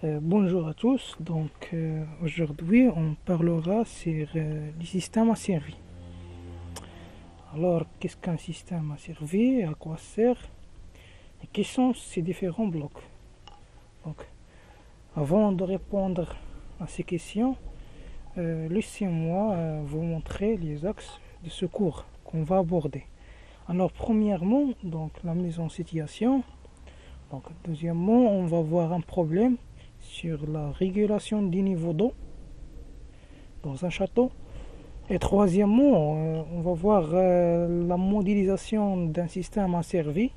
Bonjour à tous. Aujourd'hui on parlera sur les systèmes asservis. Alors qu'est-ce qu'un système asservi, à quoi sert et quels sont ces différents blocs. Donc avant de répondre à ces questions, laissez-moi vous montrer les axes de ce cours qu'on va aborder. Alors premièrement, donc la mise en situation. Donc deuxièmement, on va voir un problème sur la régulation du niveau d'eau dans un château. Et troisièmement, on va voir la modélisation d'un système asservi.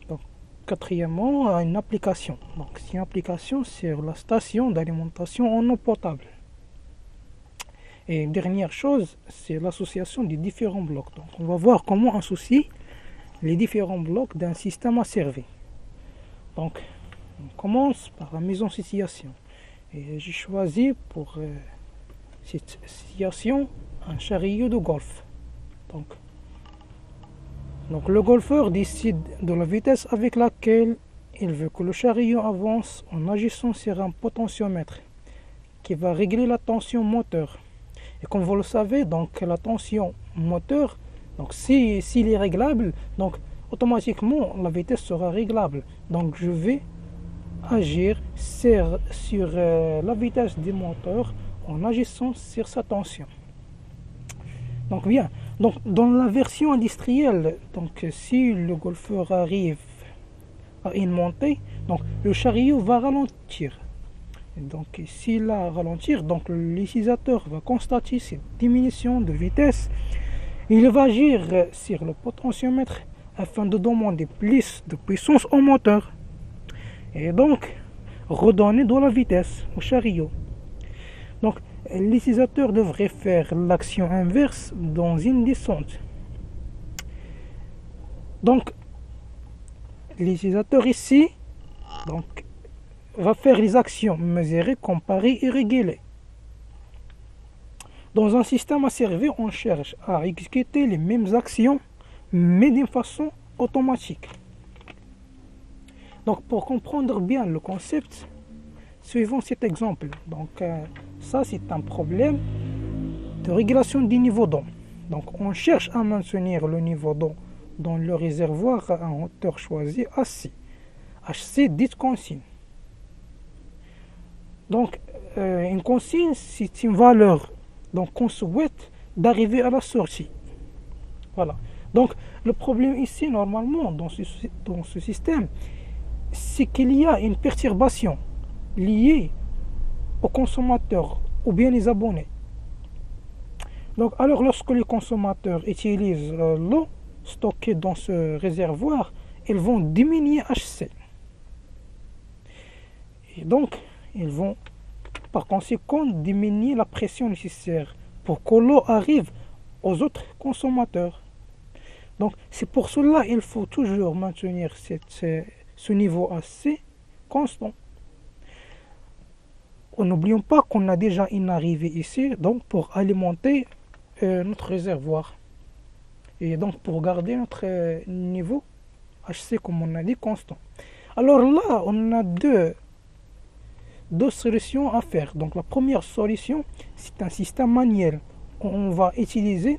Donc, quatrièmement, une application. Donc, c'est une application sur la station d'alimentation en eau potable. Et dernière chose, c'est l'association des différents blocs. Donc, on va voir comment associer les différents blocs d'un système asservi. Donc, on commence par la mise en situation. Et j'ai choisi pour cette situation un chariot de golf. Donc le golfeur décide de la vitesse avec laquelle il veut que le chariot avance en agissant sur un potentiomètre qui va régler la tension moteur. Et comme vous le savez, donc la tension moteur, donc s'il est réglable, donc automatiquement la vitesse sera réglable. Donc je vais agir sur la vitesse du moteur en agissant sur sa tension. Donc bien, donc dans la version industrielle, donc si le golfeur arrive à une montée, donc le chariot va ralentir. Et donc s'il a ralentir, donc l'utilisateur va constater cette diminution de vitesse. Il va agir sur le potentiomètre afin de demander plus de puissance au moteur. Et donc redonner de la vitesse au chariot. Donc l'utilisateur devrait faire l'action inverse dans une descente. Donc l'utilisateur ici va faire les actions mesurées, comparées et régulées. Dans un système asservi, on cherche à exécuter les mêmes actions mais d'une façon automatique. Donc pour comprendre bien le concept, suivons cet exemple. Donc ça c'est un problème de régulation du niveau d'eau. Donc on cherche à maintenir le niveau d'eau dans le réservoir à une hauteur choisie HC. HC dite consigne. Donc une consigne c'est une valeur qu'on souhaite d'arriver à la sortie. Voilà. Donc le problème ici normalement dans ce système, c'est qu'il y a une perturbation liée aux consommateurs ou bien les abonnés. Donc alors lorsque les consommateurs utilisent l'eau stockée dans ce réservoir, ils vont diminuer HC. Et donc ils vont par conséquent diminuer la pression nécessaire pour que l'eau arrive aux autres consommateurs. Donc c'est pour cela qu'il faut toujours maintenir ce niveau assez constant. N'oublions pas qu'on a déjà une arrivée ici donc pour alimenter notre réservoir et donc pour garder notre niveau HC comme on a dit constant. Alors là on a deux solutions à faire. Donc la première solution c'est un système manuel. On va utiliser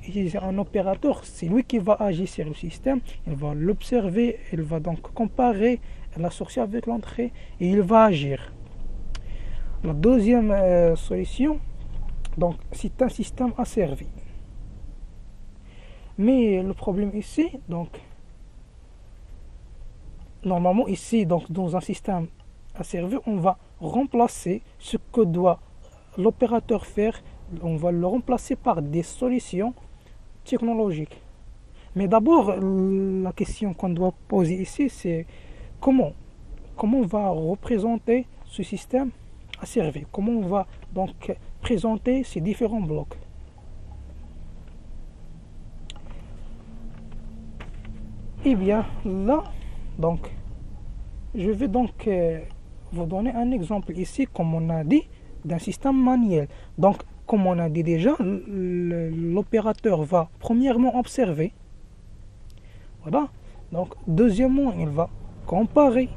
utiliser un opérateur, c'est lui qui va agir sur le système, il va l'observer, il va donc comparer la sortie avec l'entrée et il va agir. La deuxième solution, donc c'est un système asservi. Mais le problème ici, donc normalement ici, donc dans un système asservi, on va remplacer ce que doit l'opérateur faire. On va le remplacer par des solutions technologiques. Mais d'abord, la question qu'on doit poser ici, c'est comment on va représenter ce système asservi, comment on va donc présenter ces différents blocs. Et bien là, donc je vais donc vous donner un exemple ici, comme on a dit, d'un système manuel. Donc comme on a dit déjà, l'opérateur va premièrement observer. Voilà. Donc deuxièmement, il va comparer.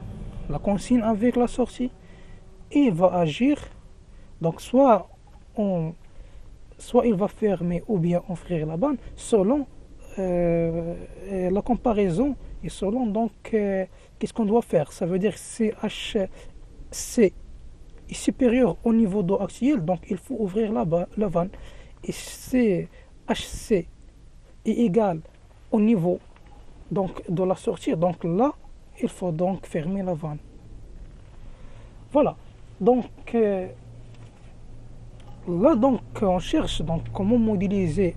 la consigne avec la sortie, et il va agir. Donc soit il va fermer ou bien ouvrir la vanne selon la comparaison et selon donc qu'est-ce qu'on doit faire. Ça veut dire que CHC est supérieur au niveau d'eau axial, donc il faut ouvrir la vanne. Et CHC est égal au niveau donc de la sortie, donc là il faut donc fermer la vanne. Voilà, donc là donc on cherche donc comment modéliser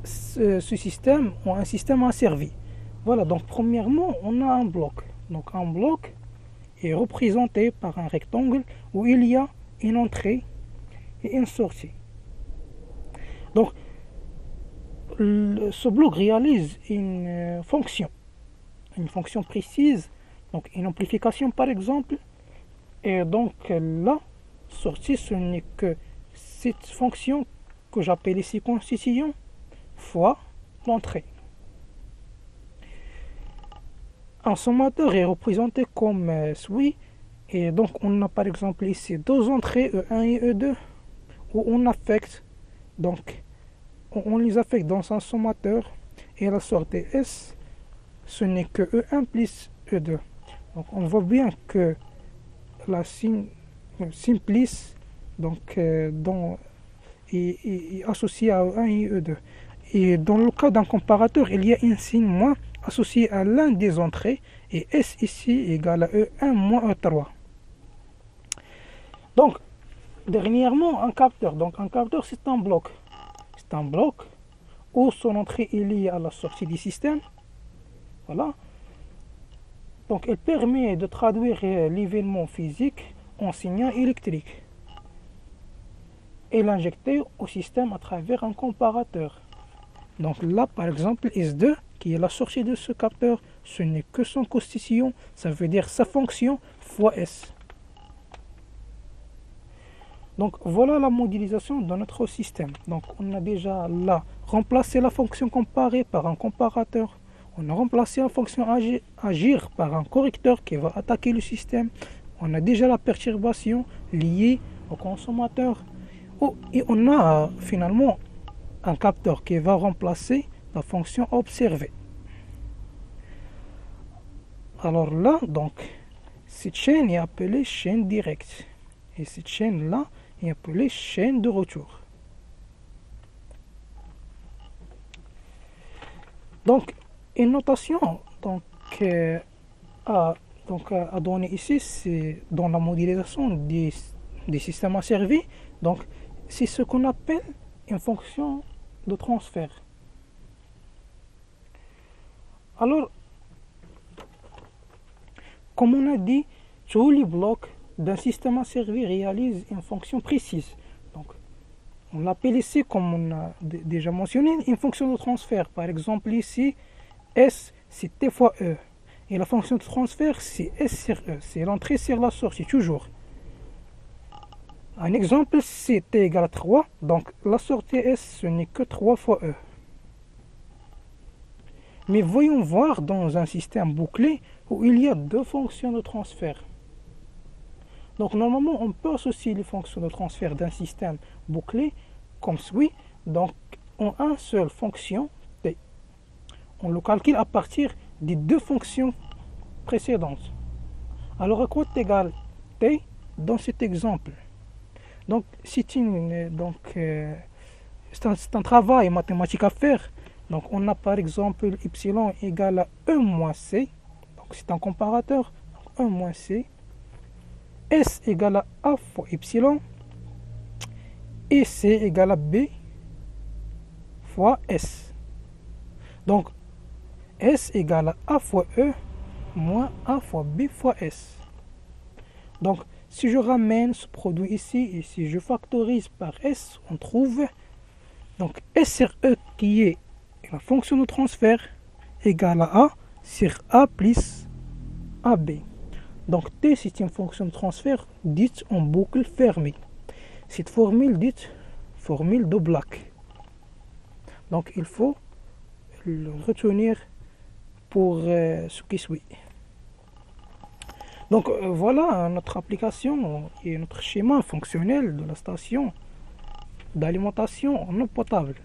ce système ou un système asservi. Voilà, donc premièrement on a un bloc. Donc un bloc est représenté par un rectangle où il y a une entrée et une sortie. Donc ce bloc réalise une fonction précise, donc une amplification par exemple, et donc la sortie ce n'est que cette fonction que j'appelle ici constitution fois l'entrée. Un sommateur est représenté comme suit, et donc on a par exemple ici deux entrées E1 et E2 où on affecte, donc on les affecte dans un sommateur, et la sortie S ce n'est que E1 plus E2. Donc on voit bien que la simplice donc est associée à E1 et E2. Et dans le cas d'un comparateur, il y a un signe moins associé à l'un des entrées, et S ici égale à E1 moins E3. Donc, dernièrement, un capteur. Donc, un capteur, c'est un bloc. C'est un bloc où son entrée est liée à la sortie du système. Voilà. Donc, elle permet de traduire l'événement physique en signal électrique et l'injecter au système à travers un comparateur. Donc là, par exemple, S2, qui est la sortie de ce capteur, ce n'est que son constitution, ça veut dire sa fonction fois S. Donc voilà la modélisation de notre système. Donc on a déjà là remplacé la fonction comparée par un comparateur. On a remplacé la fonction agir par un correcteur qui va attaquer le système. On a déjà la perturbation liée au consommateur. Et on a finalement un capteur qui va remplacer la fonction observée. Alors là, donc, cette chaîne est appelée chaîne directe. Et cette chaîne-là est appelée chaîne de retour. Donc, une notation à donner ici, c'est dans la modélisation des systèmes asservis. Donc, c'est ce qu'on appelle une fonction de transfert. Alors, comme on a dit, tous les blocs d'un système asservi réalisent une fonction précise. Donc, on l'appelle ici, comme on a déjà mentionné, une fonction de transfert. Par exemple, ici, S, c'est T fois E. Et la fonction de transfert, c'est S sur E. C'est l'entrée sur la sortie, toujours. Un exemple, c'est T égale à 3. Donc, la sortie S, ce n'est que 3 fois E. Mais voyons voir dans un système bouclé où il y a deux fonctions de transfert. Donc, normalement, on peut associer les fonctions de transfert d'un système bouclé comme suit. Donc, en une seule fonction, T. On le calcule à partir des deux fonctions précédentes. Alors, à quoi est égal T dans cet exemple? Donc, c'est un travail mathématique à faire. Donc, on a par exemple y égale à E moins C. Donc, c'est un comparateur. Donc, E moins C. S égale à A fois Y. Et C égale à B fois S. Donc, S égale à A fois E moins A fois B fois S. Donc, si je ramène ce produit ici et si je factorise par S, on trouve donc S sur E qui est la fonction de transfert égale à A sur A plus AB. Donc T c'est une fonction de transfert dite en boucle fermée. Cette formule dite formule de Bloch. Donc il faut le retenir pour ce qui suit. Donc voilà notre application et notre schéma fonctionnel de la station d'alimentation en eau potable.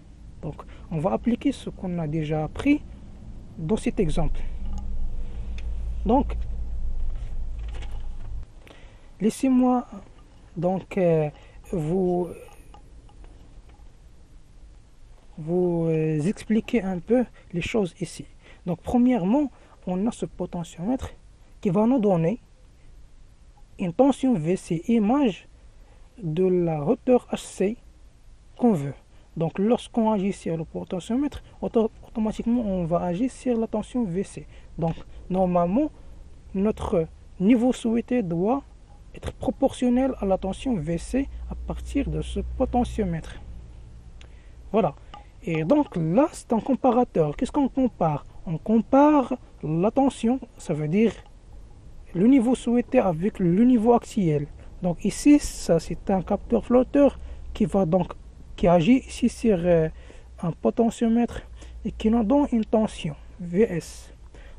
Donc on va appliquer ce qu'on a déjà appris dans cet exemple. Donc laissez-moi donc vous expliquer un peu les choses ici. Donc premièrement, on a ce potentiomètre qui va nous donner une tension VC image de la hauteur HC qu'on veut. Donc lorsqu'on agit sur le potentiomètre, automatiquement on va agir sur la tension VC. Donc normalement, notre niveau souhaité doit être proportionnel à la tension VC à partir de ce potentiomètre. Voilà. Et donc là, c'est un comparateur. Qu'est-ce qu'on compare? On compare la tension, ça veut dire le niveau souhaité avec le niveau actuel. Donc ici, ça c'est un capteur flotteur qui agit ici sur un potentiomètre et qui nous donne une tension VS.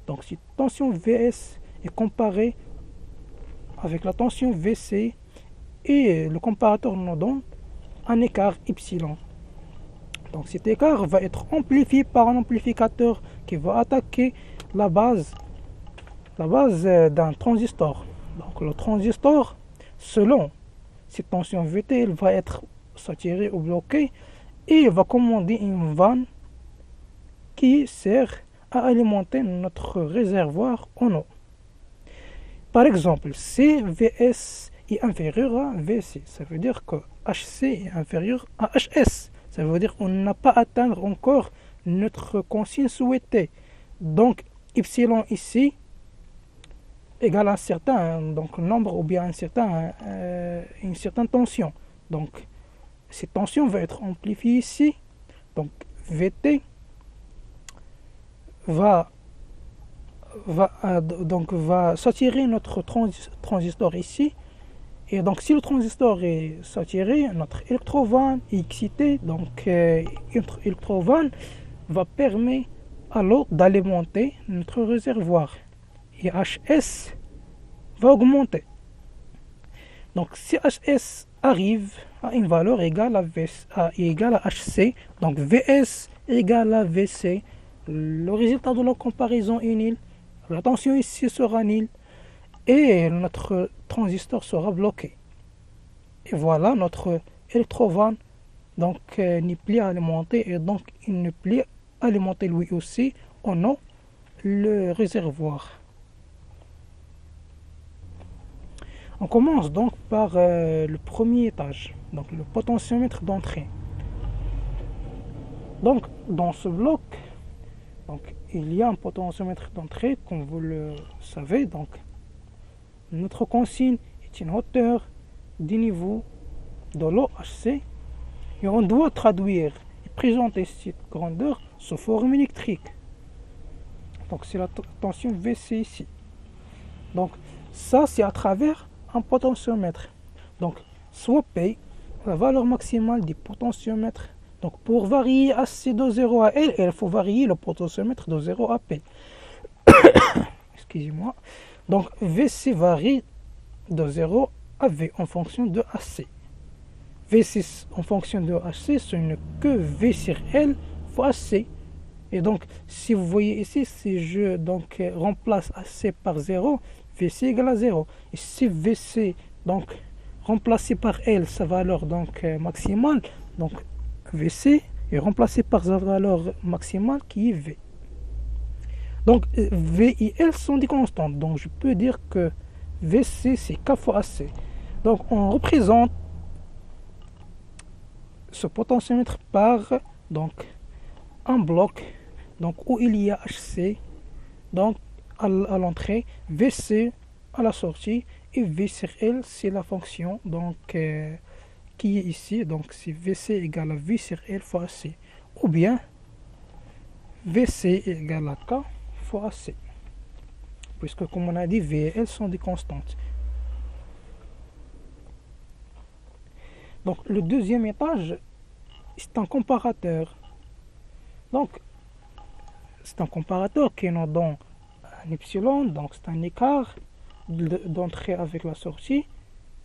Donc cette tension VS est comparée avec la tension VC et le comparateur nous donne un écart epsilon. Donc cet écart va être amplifié par un amplificateur qui va attaquer la base d'un transistor. Donc le transistor, selon cette tension VT, il va être saturé ou bloqué et il va commander une vanne qui sert à alimenter notre réservoir en eau. Par exemple, si VS est inférieur à VC, ça veut dire que HC est inférieur à HS. Ça veut dire qu'on n'a pas atteint encore notre consigne souhaitée. Donc, epsilon ici égale un certain nombre ou bien une certaine tension. Donc, cette tension va être amplifiée ici. Donc, VT va saturer notre transistor ici. Et donc, si le transistor est saturé, notre électrovanne est excité. Donc, notre électrovanne va permettre à l'eau d'alimenter notre réservoir. Et HS va augmenter. Donc, si HS arrive à une valeur égale à HC, donc VS égale à VC, le résultat de la comparaison est nul, la tension ici sera nulle et notre transistor sera bloqué. Et voilà, notre électrovanne n'est plus alimenté et donc il n'est plus alimenté lui aussi en eau le réservoir. On commence donc par le premier étage, donc le potentiomètre d'entrée. Donc dans ce bloc, il y a un potentiomètre d'entrée, comme vous le savez. Donc notre consigne est une hauteur du niveau de l'eau HC et on doit traduire et présenter cette grandeur sous forme électrique. Donc c'est la tension VC ici. Donc ça c'est à travers un potentiomètre. Donc soit P, la valeur maximale du potentiomètre. Donc pour varier AC de 0 à L, il faut varier le potentiomètre de 0 à P. Excusez-moi. Donc VC varie de 0 à V en fonction de AC. V6 en fonction de AC, ce n'est que V sur L fois AC. Et donc, si vous voyez ici, si je remplace AC par 0, VC égale à 0. Et si VC remplacé par L, sa valeur maximale, donc VC est remplacé par sa valeur maximale qui est V. Donc V et L sont des constantes. Donc je peux dire que VC c'est K fois AC. Donc on représente ce potentiomètre par un bloc où il y a HC à l'entrée, VC à la sortie et V sur L c'est la fonction qui est ici. Donc c'est VC égale à V sur L fois AC, ou bien VC égale à K fois AC, puisque comme on a dit, V et L sont des constantes. Donc le deuxième étage, c'est un comparateur. Donc c'est un comparateur qui nous donne un epsilon, donc c'est un écart d'entrée avec la sortie.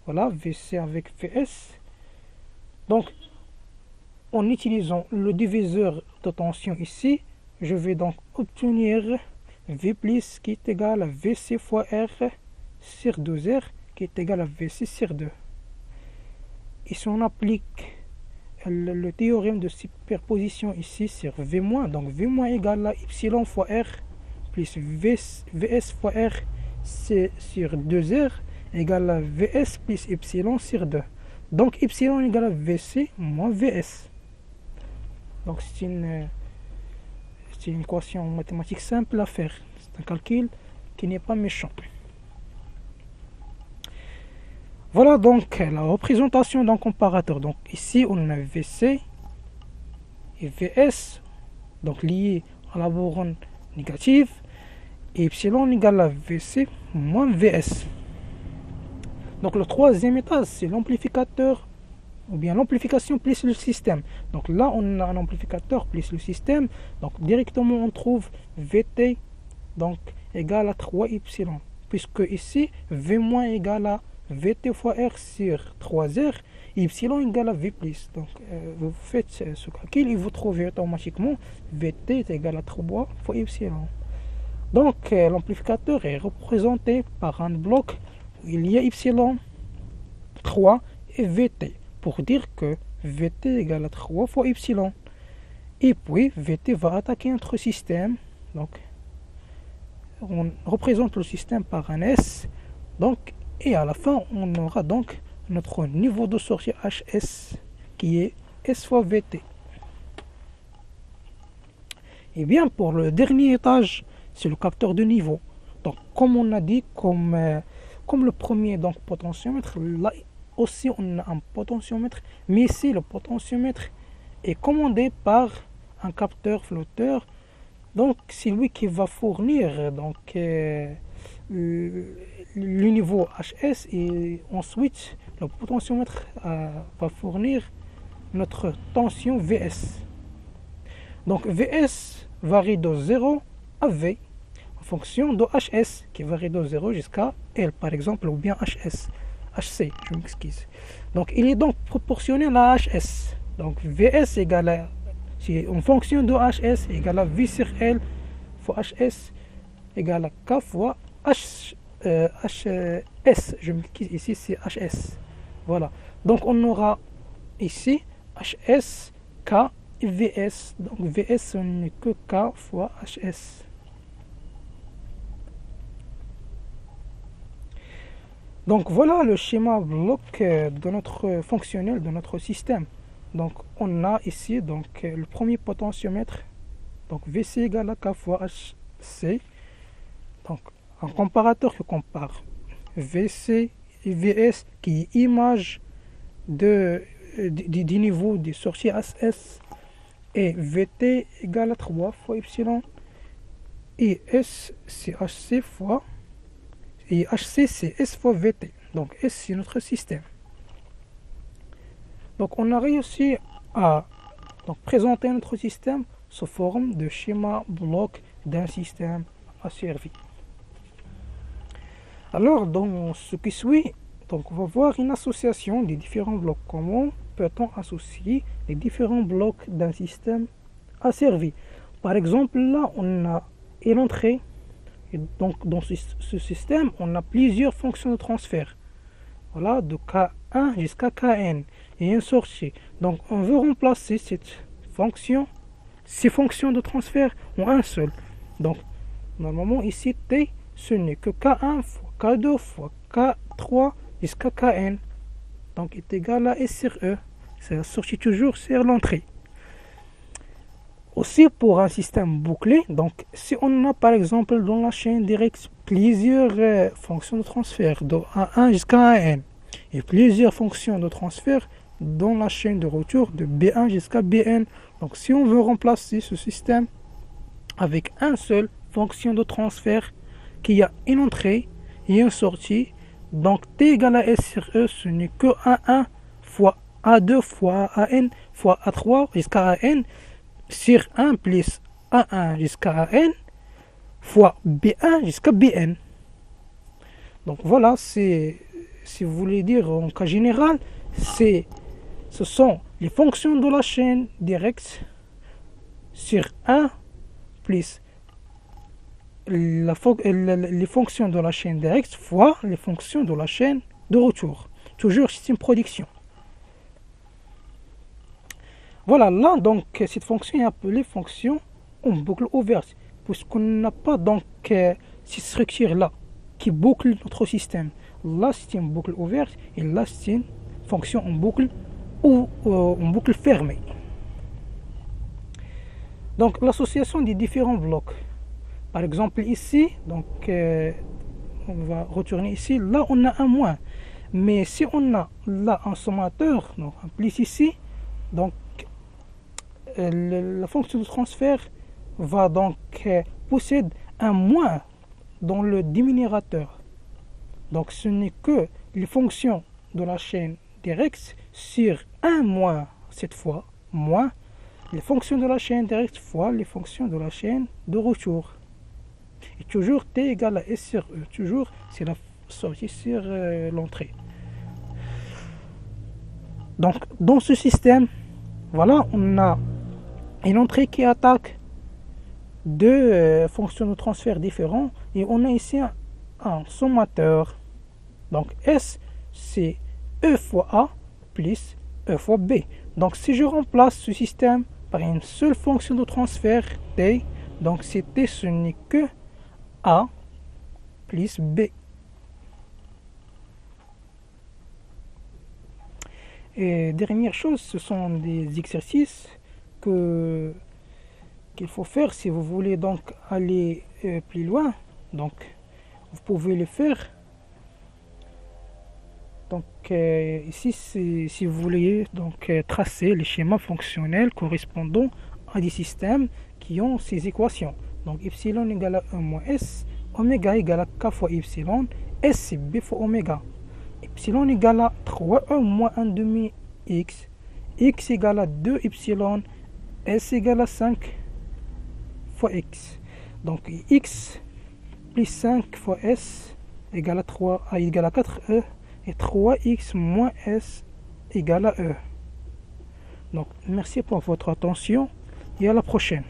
Voilà, VC avec VS. Donc, en utilisant le diviseur de tension ici, je vais donc obtenir V plus qui est égal à VC fois R sur 2R qui est égal à VC sur 2. Et si on applique le théorème de superposition ici sur V-, donc V- égale à Y fois R plus VS fois R sur 2R égale à VS plus Y sur 2. Donc Y égale à VC moins VS. Donc c'est une équation mathématique simple à faire. C'est un calcul qui n'est pas méchant. Voilà donc la représentation d'un comparateur. Donc ici on a VC et VS, donc liés à la borne négative, et Y égale à VC moins VS. Donc le troisième étage, c'est l'amplificateur, ou bien l'amplification plus le système. Donc là, on a un amplificateur plus le système. Donc directement, on trouve VT donc égal à 3Y. Puisque ici, V- égale à VT fois R sur 3R, Y égale à V+. Donc vous faites ce calcul et vous trouvez automatiquement VT est égal à 3 fois Y. Donc l'amplificateur est représenté par un bloc où il y a Y3 et VT, pour dire que VT égale à 3 fois Y. Et puis VT va attaquer notre système. Donc on représente le système par un S. Donc, et à la fin, on aura donc notre niveau de sortie HS qui est S fois VT. Et bien pour le dernier étage, c'est le capteur de niveau. Donc comme on a dit, comme le premier donc potentiomètre, là aussi on a un potentiomètre, mais ici le potentiomètre est commandé par un capteur flotteur. Donc c'est lui qui va fournir donc le niveau HS, et ensuite le potentiomètre va fournir notre tension VS. Donc VS varie de 0 à V en fonction de HS qui varie de 0 jusqu'à L par exemple, ou bien HC, je m'excuse. Donc il est donc proportionnel à HS. Donc VS égale à, si en fonction de HS égale à V sur L fois HS égale à K fois HS. Je m'excuse, ici c'est HS. Voilà. Donc on aura ici HS, K et VS. Donc VS ce n'est que K fois HS. Donc voilà le schéma bloc de notre fonctionnel, de notre système. Donc on a ici donc le premier potentiomètre, donc VC égale à K fois HC. Donc un comparateur qui compare VC et VS, qui est image du niveau des sorties SS, et VT égale à 3 fois Y, et S c'est HC fois, et HC c'est S fois VT. Donc S c'est notre système. Donc on a réussi à donc, présenter notre système sous forme de schéma bloc d'un système asservi. Alors dans ce qui suit, donc on va voir une association des différents blocs. Comment peut-on associer les différents blocs d'un système asservi? Par exemple, là on a une entrée, et donc dans ce système on a plusieurs fonctions de transfert. Voilà, de K1 jusqu'à Kn, et une sortie. Donc on veut remplacer ces fonctions de transfert en un seul. Donc normalement ici T ce n'est que K1 fois K2 fois K3 jusqu'à Kn, donc est égal à S sur E. C'est la sortie toujours sur l'entrée. Aussi pour un système bouclé, donc si on a par exemple dans la chaîne directe plusieurs fonctions de transfert de A1 jusqu'à AN, et plusieurs fonctions de transfert dans la chaîne de retour de B1 jusqu'à Bn. Donc si on veut remplacer ce système avec un seul fonction de transfert qui a une entrée et une sortie, donc T égale à S sur E, ce n'est que A1 fois A2 fois AN fois A3 jusqu'à AN sur 1 plus A1 jusqu'à AN fois B1 jusqu'à Bn. Donc voilà, si vous voulez dire en cas général, ce sont les fonctions de la chaîne directe sur 1 plus les fonctions de la chaîne directe fois les fonctions de la chaîne de retour. Toujours c'est une production. Voilà, là donc cette fonction est appelée fonction en boucle ouverte, puisqu'on n'a pas donc cette structure là qui boucle notre système. Là c'est une boucle ouverte et là c'est une fonction en boucle ou en boucle fermée. Donc l'association des différents blocs. Par exemple ici, donc on va retourner ici, là on a un moins. Mais si on a là un sommateur, donc un plus ici, donc la fonction de transfert va donc posséder un moins dans le dénominateur. Donc ce n'est que les fonctions de la chaîne directe sur un moins cette fois, moins les fonctions de la chaîne directe fois les fonctions de la chaîne de retour. Et toujours t égale à s sur e, toujours c'est la sortie sur l'entrée. Donc dans ce système, voilà, on a une entrée qui attaque deux fonctions de transfert différents et on a ici un sommateur. Donc S c'est E fois A plus E fois B. Donc si je remplace ce système par une seule fonction de transfert T, donc c'est T ce n'est que A plus B. Et dernière chose, ce sont des exercices qu'il faut faire si vous voulez donc aller plus loin. Donc vous pouvez le faire. Donc ici si vous voulez donc tracer les schémas fonctionnels correspondant à des systèmes qui ont ces équations. Donc epsilon égale à 1 moins s, oméga égale à k fois epsilon, s c'est b fois oméga. Epsilon égale à 3e moins 1 demi x, x égale à 2 epsilon, s égale à 5 fois x. Donc x plus 5 fois s égale à 3, égale à 4e, et 3x moins s égale à e. Donc merci pour votre attention et à la prochaine.